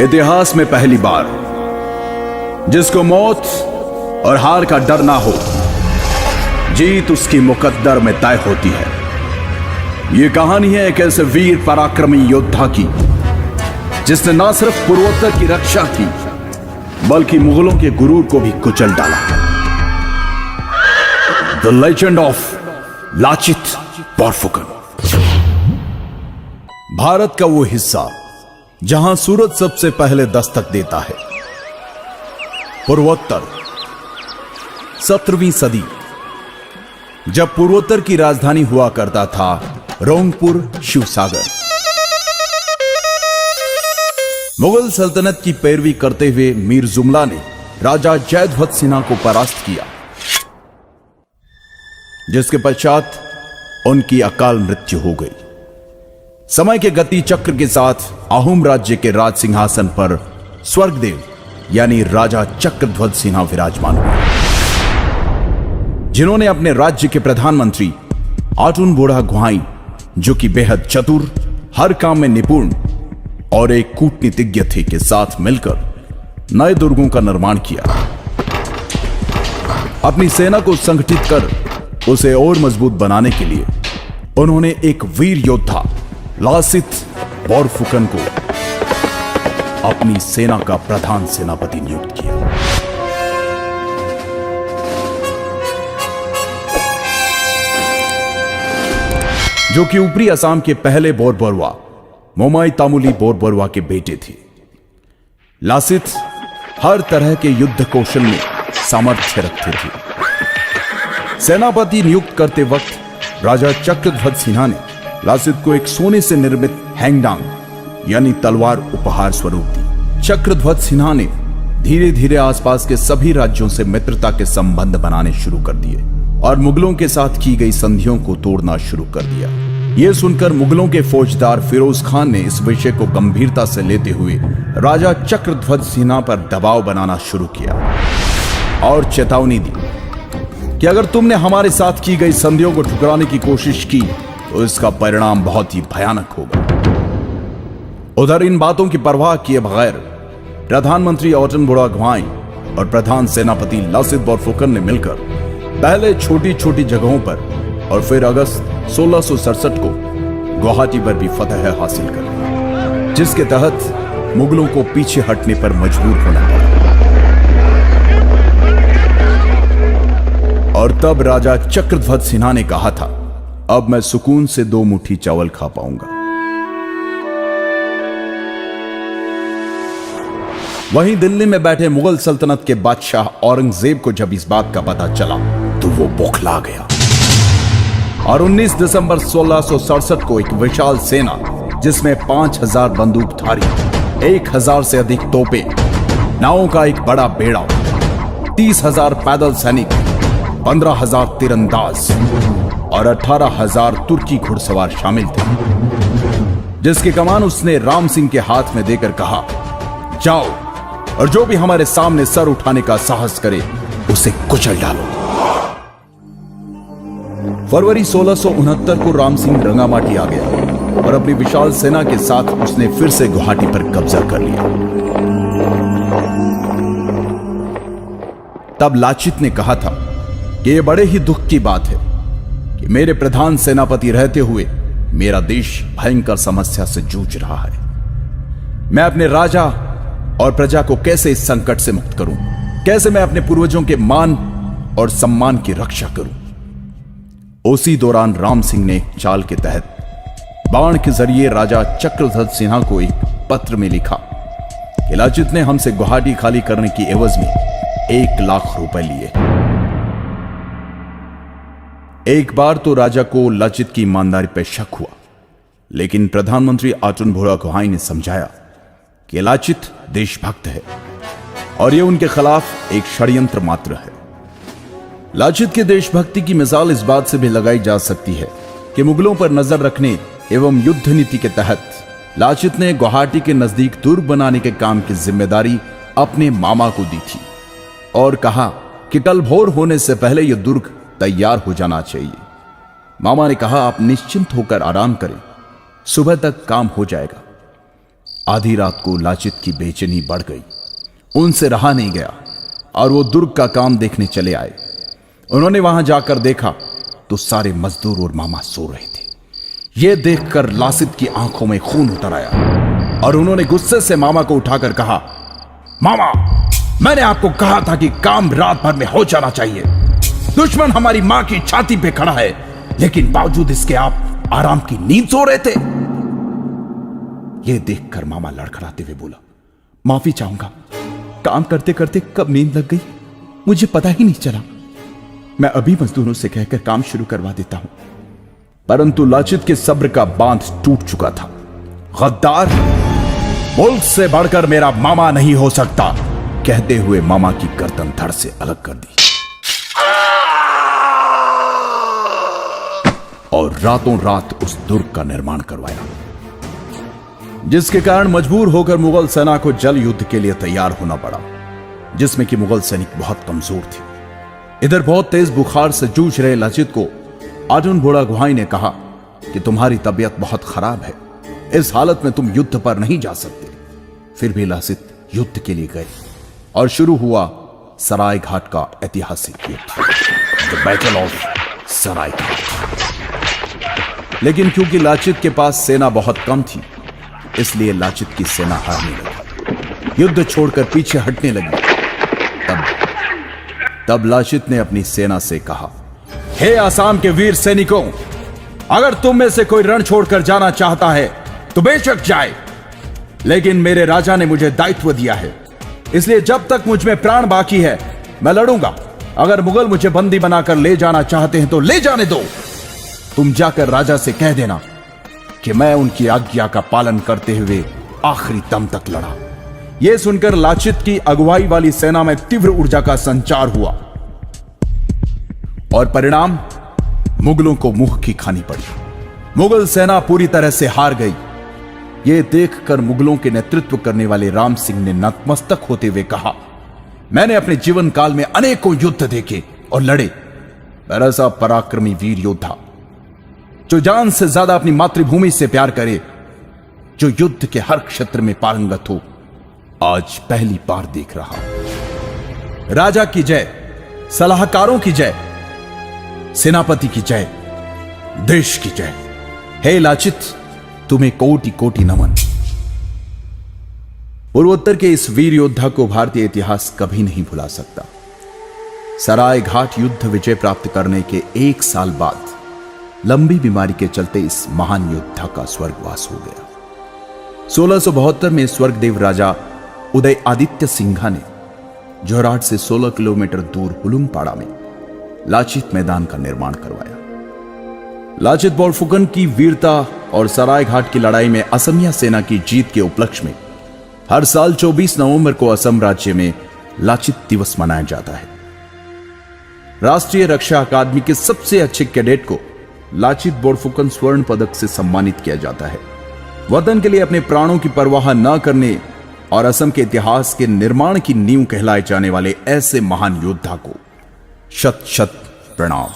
इतिहास में पहली बार जिसको मौत और हार का डर ना हो, जीत उसकी मुकद्दर में तय होती है। यह कहानी है एक ऐसे वीर पराक्रमी योद्धा की जिसने ना सिर्फ पूर्वोत्तर की रक्षा की बल्कि मुगलों के गुरूर को भी कुचल डाला। The legend of Lachit Borphukan. Bharat का वो हिस्सा जहां सूरज सबसे पहले दस्तक देता है। पूर्वोत्तर। 17वीं सदी, जब पूर्वोत्तर की राजधानी हुआ करता था रोंगपुर शिवसागर। मुगल सल्तनत की पैरवी करते हुए मीर जुमला ने राजा जयध्वज सिन्हा को परास्त किया, जिसके पश्चात उनकी अकाल मृत्यु हो गई। समय के गति चक्र के साथ अहोम राज्य के राज सिंहासन पर स्वर्गदेव यानी राजा चक्रध्वज सिन्हा विराजमान हुए, जिन्होंने अपने राज्य के प्रधानमंत्री आटुन बोड़ा गुहाई, जो कि बेहद चतुर, हर काम में निपुण और एक कूटनीतिज्ञ थे, के साथ मिलकर नए दुर्गों का निर्माण किया। अपनी सेना को संगठित कर उसे और मजबूत बनाने के लिए उन्होंने एक वीर योद्धा लासित बोरफुकन को अपनी सेना का प्रधान सेनापति नियुक्त किया। जो कि ऊपरी असम के पहले बोरबरुआ मोमाई तामुली बोरबरुआ के बेटे थे। लासित हर तरह के युद्ध कौशल में सामर्थ्य रखते थे। सेनापति नियुक्त करते वक्त राजा चक्रध्वज सिन्हा ने लासित को एक सोने से निर्मित हैंगडांग यानी तलवार उपहार स्वरूप दी। चक्रध्वज सिन्हा ने धीरे धीरे आसपास के सभी राज्यों से मित्रता के संबंध बनाने शुरू कर दिए और मुगलों के साथ की गई संधियों को तोड़ना शुरू कर दिया। यह सुनकर मुगलों के फौजदार फिरोज खान ने इस विषय को गंभीरता से लेते हुए राजा चक्रध्वज सिन्हा पर दबाव बनाना शुरू किया और चेतावनी दी कि अगर तुमने हमारे साथ की गई संधियों को ठुकराने की कोशिश की तो इसका परिणाम बहुत ही भयानक होगा। उधर इन बातों की परवाह किए बगैर प्रधानमंत्री आटुन बोड़ा गुहाई और प्रधान सेनापति लासित बोरफुकन ने मिलकर पहले छोटी छोटी जगहों पर और फिर अगस्त 1667 को गुवाहाटी पर भी फतह हासिल कर, जिसके तहत मुगलों को पीछे हटने पर मजबूर होना पड़ा। और तब राजा चक्रध्वज सिन्हा ने कहा था, अब मैं सुकून से 2 मुट्ठी चावल खा पाऊंगा। वहीं दिल्ली में बैठे मुगल सल्तनत के बादशाह औरंगजेब को जब इस बात का पता चला तो वो बौखला गया और 19 दिसंबर 1667 को एक विशाल सेना जिसमें 5000 बंदूकधारी, 1000 से अधिक तोपें, नावों का एक बड़ा बेड़ा, 30,000 पैदल सैनिक, 15,000 तीरंदाज और 18,000 तुर्की घुड़सवार शामिल थे, जिसकी कमान उसने राम सिंह के हाथ में देकर कहा, जाओ और जो भी हमारे सामने सर उठाने का साहस करे उसे कुचल डालो। फरवरी 1669 को राम सिंह रंगामाटी आ गया और अपनी विशाल सेना के साथ उसने फिर से गुवाहाटी पर कब्जा कर लिया। तब लाचित ने कहा था कि यह बड़े ही दुख की बात है कि मेरे प्रधान सेनापति रहते हुए मेरा देश भयंकर समस्या से जूझ रहा है। मैं अपने राजा और प्रजा को कैसे इस संकट से मुक्त करूं? कैसे मैं अपने पूर्वजों के मान और सम्मान की रक्षा करूं? उसी दौरान राम सिंह ने एक चाल के तहत बाण के जरिए राजा चक्रध्वज सिन्हा को एक पत्र में लिखा कि लाचित ने हमसे गुवाहाटी खाली करने की एवज में 1 लाख रुपए लिए। एक बार तो राजा को लाचित की ईमानदारी पर शक हुआ, लेकिन प्रधानमंत्री आटुन बोड़ा गुहाई ने समझाया कि लाचित देशभक्त है और यह उनके खिलाफ एक षड्यंत्र मात्र है। लाचित के देशभक्ति की मिसाल इस बात से भी लगाई जा सकती है कि मुगलों पर नजर रखने एवं युद्ध नीति के तहत लाचित ने गुवाहाटी के नजदीक दुर्ग बनाने के काम की जिम्मेदारी अपने मामा को दी थी और कहा कि कल भोर होने से पहले यह दुर्ग तैयार हो जाना चाहिए। मामा ने कहा, आप निश्चिंत होकर आराम करें, सुबह तक काम हो जाएगा। आधी रात को लाचित की बेचैनी बढ़ गई। उनसे रहा नहीं गया और वो दुर्ग का काम देखने चले आए। उन्होंने वहां जाकर देखा तो सारे मजदूर और मामा सो रहे थे। यह देखकर लासित की आंखों में खून उतर आया और उन्होंने गुस्से से मामा को उठाकर कहा, मामा, मैंने आपको कहा था कि काम रात भर में हो जाना चाहिए। दुश्मन हमारी मां की छाती पे खड़ा है, लेकिन बावजूद इसके आप आराम की नींद सो रहे थे। यह देखकर मामा लड़खड़ाते हुए बोला, माफी चाहूंगा, काम करते करते कब नींद लग गई मुझे पता ही नहीं चला। मैं अभी मजदूरों से कहकर काम शुरू करवा देता हूं। परंतु लाचित के सब्र का बांध टूट चुका था। गद्दार, मुल्क से बढ़कर मेरा मामा नहीं हो सकता, कहते हुए मामा की गर्दन धड़ से अलग कर दी और रातों रात उस दुर्ग का निर्माण करवाया, जिसके कारण मजबूर होकर मुगल सेना को जल युद्ध के लिए तैयार होना पड़ा, जिसमें कि मुगल सैनिक बहुत कमजोर थे। इधर बहुत तेज बुखार से जूझ रहे लाचित को अर्जुन घोड़ा गुहाई ने कहा कि तुम्हारी तबीयत बहुत खराब है, इस हालत में तुम युद्ध पर नहीं जा सकते। फिर भी लाचित युद्ध के लिए गए और शुरू हुआ सराय घाट का ऐतिहासिक युद्ध, द बैटल ऑफ सराय घाट। लेकिन क्योंकि लाचित के पास सेना बहुत कम थी, इसलिए लाचित की सेना हारने लगी, युद्ध छोड़कर पीछे हटने लगी। तब लाचित ने अपनी सेना से कहा, हे आसाम के वीर सैनिकों, अगर तुम में से कोई रण छोड़कर जाना चाहता है तो बेशक जाए, लेकिन मेरे राजा ने मुझे दायित्व दिया है, इसलिए जब तक मुझ में प्राण बाकी है मैं लड़ूंगा। अगर मुगल मुझे बंदी बनाकर ले जाना चाहते हैं तो ले जाने दो। तुम जाकर राजा से कह देना कि मैं उनकी आज्ञा का पालन करते हुए आखिरी दम तक लड़ा। यह सुनकर लाचित की अगुवाई वाली सेना में तीव्र ऊर्जा का संचार हुआ और परिणाम मुगलों को मुंह की खानी पड़ी। मुगल सेना पूरी तरह से हार गई। यह देखकर मुगलों के नेतृत्व करने वाले राम सिंह ने नतमस्तक होते हुए कहा, मैंने अपने जीवन काल में अनेकों युद्ध देखे और लड़े, पर ऐसा पराक्रमी वीर योद्धा जो जान से ज्यादा अपनी मातृभूमि से प्यार करे, जो युद्ध के हर क्षेत्र में पारंगत हो, आज पहली बार देख रहा हूं। राजा की जय, सलाहकारों की जय, सेनापति की जय, देश की जय। हे लाचित, तुम्हें कोटि कोटि नमन। पूर्वोत्तर के इस वीर योद्धा को भारतीय इतिहास कभी नहीं भुला सकता। सराय घाट युद्ध विजय प्राप्त करने के 1 साल बाद लंबी बीमारी के चलते इस महान योद्धा का स्वर्गवास हो गया। 1672 में स्वर्गदेव राजा उदय आदित्य सिंघा ने जोरहाट से 16 किलोमीटर दूर हुलुंगपाड़ा में लाचित मैदान का निर्माण करवाया। लाचित बोरफुकन की वीरता और सराय घाट की लड़ाई में असमिया सेना की जीत के उपलक्ष्य में हर साल 24 नवंबर को असम राज्य में लाचित दिवस मनाया जाता है। राष्ट्रीय रक्षा अकादमी के सबसे अच्छे कैडेट को लाचित बोरफुकन स्वर्ण पदक से सम्मानित किया जाता है। वतन के लिए अपने प्राणों की परवाह न करने और असम के इतिहास के निर्माण की नींव कहलाए जाने वाले ऐसे महान योद्धा को शत शत प्रणाम।